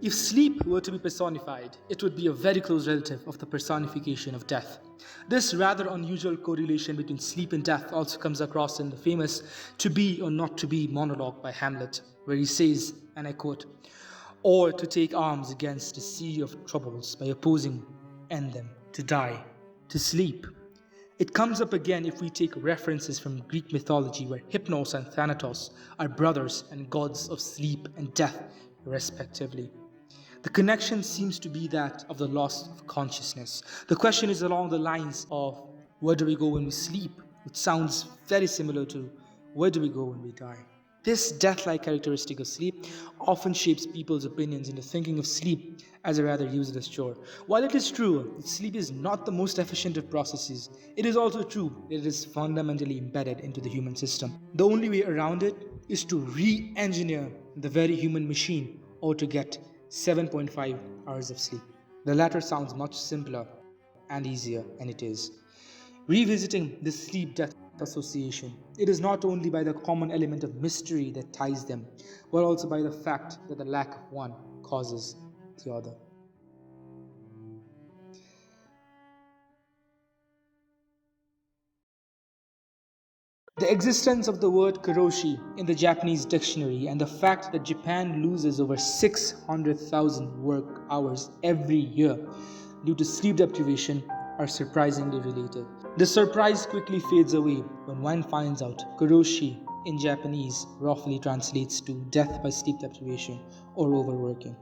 If sleep were to be personified, it would be a very close relative of the personification of death. This rather unusual correlation between sleep and death also comes across in the famous To Be or Not to Be monologue by Hamlet, where he says, and I quote, "Or to take arms against a sea of troubles by opposing, end them, to die, to sleep." It comes up again if we take references from Greek mythology, where Hypnos and Thanatos are brothers and gods of sleep and death, respectively. The connection seems to be that of the loss of consciousness. The question is along the lines of where do we go when we sleep, which sounds very similar to where do we go when we die. This death-like characteristic of sleep often shapes people's opinions into thinking of sleep as a rather useless chore. While it is true that sleep is not the most efficient of processes, it is also true that it is fundamentally embedded into the human system. The only way around it is to re-engineer the very human machine, or to get 7.5 hours of sleep. The latter sounds much simpler and easier, and it is. Revisiting this sleep-death association, it is not only by the common element of mystery that ties them, but also by the fact that the lack of one causes the other. The existence of the word karoshi in the Japanese dictionary and the fact that Japan loses over 600,000 work hours every year due to sleep deprivation are surprisingly related. The surprise quickly fades away when one finds out karoshi in Japanese roughly translates to death by sleep deprivation or overworking.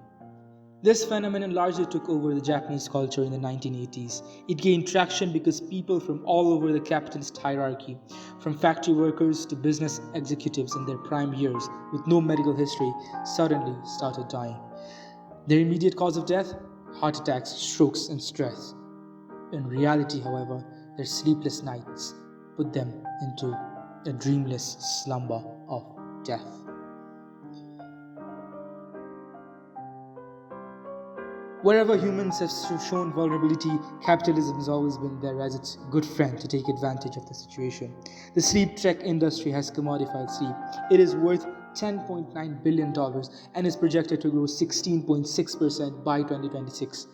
This phenomenon largely took over the Japanese culture in the 1980s. It gained traction because people from all over the capitalist hierarchy, from factory workers to business executives in their prime years with no medical history, suddenly started dying. Their immediate cause of death? Heart attacks, strokes, and stress. In reality, however, their sleepless nights put them into a dreamless slumber of death. Wherever humans have shown vulnerability, capitalism has always been there as its good friend to take advantage of the situation. The sleep tech industry has commodified sleep. It is worth $10.9 billion and is projected to grow 16.6% by 2026.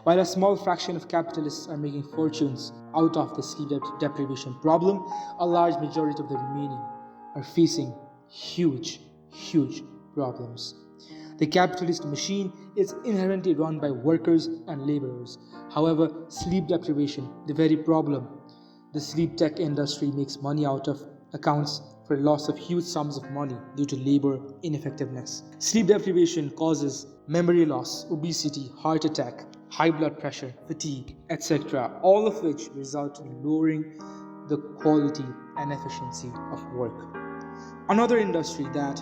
While a small fraction of capitalists are making fortunes out of the sleep deprivation problem, a large majority of the remaining are facing huge problems. The capitalist machine is inherently run by workers and laborers. However, sleep deprivation, the very problem the sleep tech industry makes money out of, accounts for loss of huge sums of money due to labor ineffectiveness. Sleep deprivation causes memory loss, obesity, heart attack, high blood pressure, fatigue, etc., all of which result in lowering the quality and efficiency of work. Another industry that,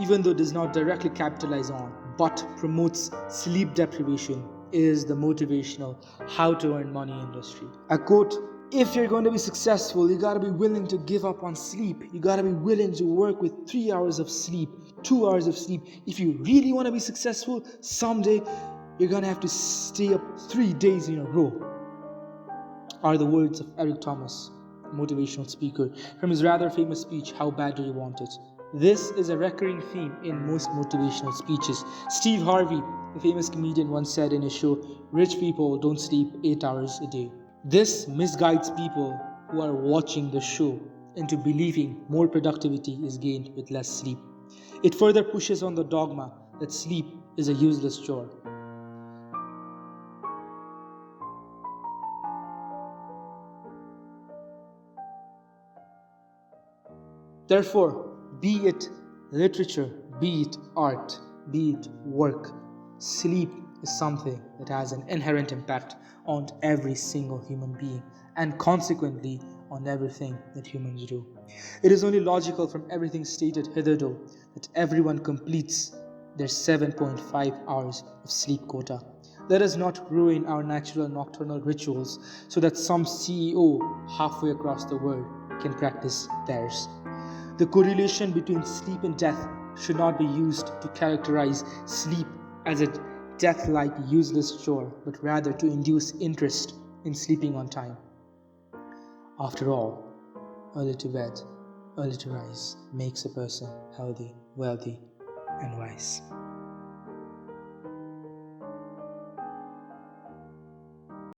even though does not directly capitalize on but promotes sleep deprivation, is the motivational how to earn money industry. I quote, "If you're going to be successful, you gotta be willing to give up on sleep. You gotta be willing to work with 3 hours of sleep, 2 hours of sleep. If you really want to be successful, someday you're gonna have to stay up 3 days in a row," are the words of Eric Thomas, a motivational speaker, from his rather famous speech, How Bad Do You Want It? This is a recurring theme in most motivational speeches. Steve Harvey, the famous comedian, once said in his show, "Rich people don't sleep 8 hours a day." This misguides people who are watching the show into believing more productivity is gained with less sleep. It further pushes on the dogma that sleep is a useless chore. Therefore, be it literature, be it art, be it work, sleep is something that has an inherent impact on every single human being and consequently on everything that humans do. It is only logical from everything stated hitherto that everyone completes their 7.5 hours of sleep quota. Let us not ruin our natural nocturnal rituals so that some CEO halfway across the world can practice theirs. The correlation between sleep and death should not be used to characterize sleep as a death-like useless chore, but rather to induce interest in sleeping on time. After all, early to bed, early to rise makes a person healthy, wealthy, and wise.